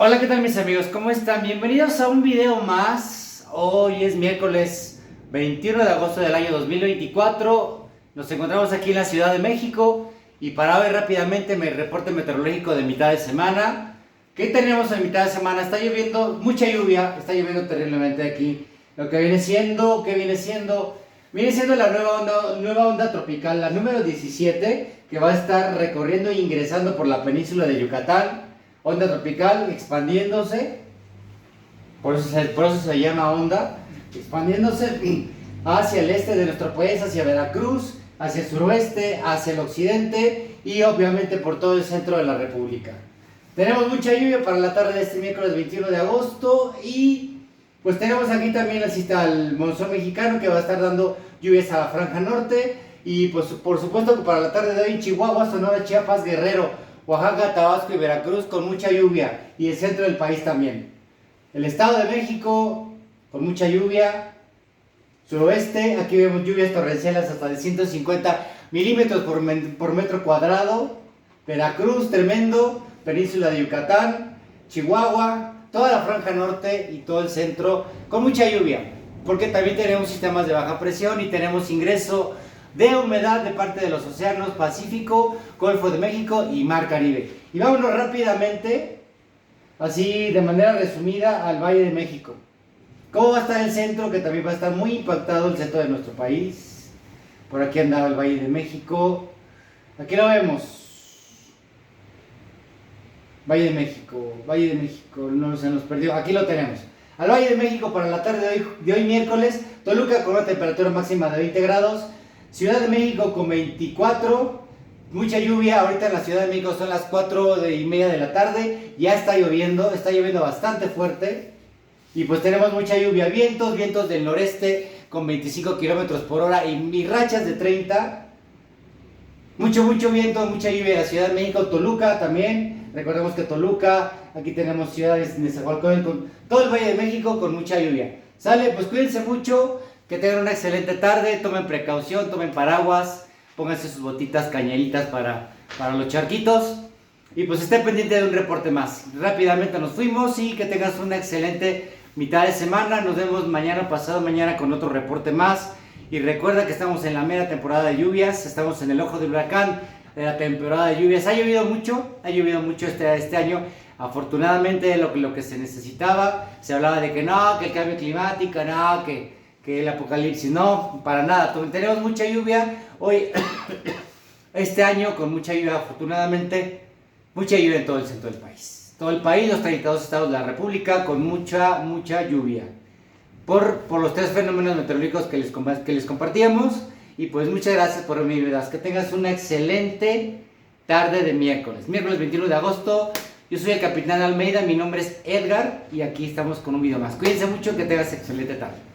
Hola, ¿qué tal mis amigos? ¿Cómo están? Bienvenidos a un video más. Hoy es miércoles 21 de agosto del año 2024. Nos encontramos aquí en la Ciudad de México y para ver rápidamente mi reporte meteorológico de mitad de semana. ¿Qué tenemos en mitad de semana? Está lloviendo, mucha lluvia, está lloviendo terriblemente aquí. Lo que viene siendo la nueva onda tropical, la número 17, que va a estar recorriendo e ingresando por la península de Yucatán. Onda tropical expandiéndose, por eso se llama onda, expandiéndose hacia el este de nuestro país, hacia Veracruz, hacia el suroeste, hacia el occidente y obviamente por todo el centro de la República. Tenemos mucha lluvia para la tarde de este miércoles 21 de agosto y pues tenemos aquí también el monzón mexicano que va a estar dando lluvias a la franja norte y pues por supuesto que para la tarde de hoy en Chihuahua, Sonora, Chiapas, Guerrero, Oaxaca, Tabasco y Veracruz con mucha lluvia y el centro del país también. El Estado de México con mucha lluvia. Suroeste, aquí vemos lluvias torrenciales hasta de 150 milímetros por metro cuadrado. Veracruz, tremendo. Península de Yucatán, Chihuahua, toda la franja norte y todo el centro con mucha lluvia. Porque también tenemos sistemas de baja presión y tenemos ingreso de humedad de parte de los océanos Pacífico, Golfo de México y Mar Caribe. Y vámonos rápidamente, así de manera resumida, al Valle de México. ¿Cómo va a estar el centro? Que también va a estar muy impactado el centro de nuestro país. Por aquí andaba el Valle de México. Aquí lo vemos. Valle de México, no se nos perdió. Aquí lo tenemos. Al Valle de México para la tarde de hoy miércoles. Toluca con una temperatura máxima de 20 grados. Ciudad de México con 24, mucha lluvia. Ahorita en la Ciudad de México son las 4:30 de la tarde, ya está lloviendo bastante fuerte. Y pues tenemos mucha lluvia, vientos del noreste con 25 kilómetros por hora y rachas de 30. Mucho viento, mucha lluvia en la Ciudad de México. Toluca también, recordemos que Toluca, aquí tenemos ciudades de Nezahualcóyotl, con todo el Valle de México con mucha lluvia. Sale, pues cuídense mucho. Que tengan una excelente tarde, tomen precaución, tomen paraguas, pónganse sus botitas cañeritas para los charquitos. Y pues estén pendientes de un reporte más. Rápidamente nos fuimos y que tengas una excelente mitad de semana. Nos vemos mañana, pasado mañana con otro reporte más. Y recuerda que estamos en la mera temporada de lluvias, estamos en el ojo del huracán de la temporada de lluvias. Ha llovido mucho este año. Afortunadamente lo que se necesitaba. Se hablaba de que no, que el cambio climático, no, que el apocalipsis, no, para nada. Tenemos mucha lluvia hoy, este año con mucha lluvia, afortunadamente, mucha lluvia en todo el centro del país. Todo el país, los 32 estados de la República con mucha lluvia. Por los tres fenómenos meteorológicos que les compartíamos. Y pues muchas gracias por mi vida. Que tengas una excelente tarde de miércoles 21 de agosto. Yo soy el Capitán Almeida, mi nombre es Edgar y aquí estamos con un video más. Cuídense mucho, que tengas excelente tarde.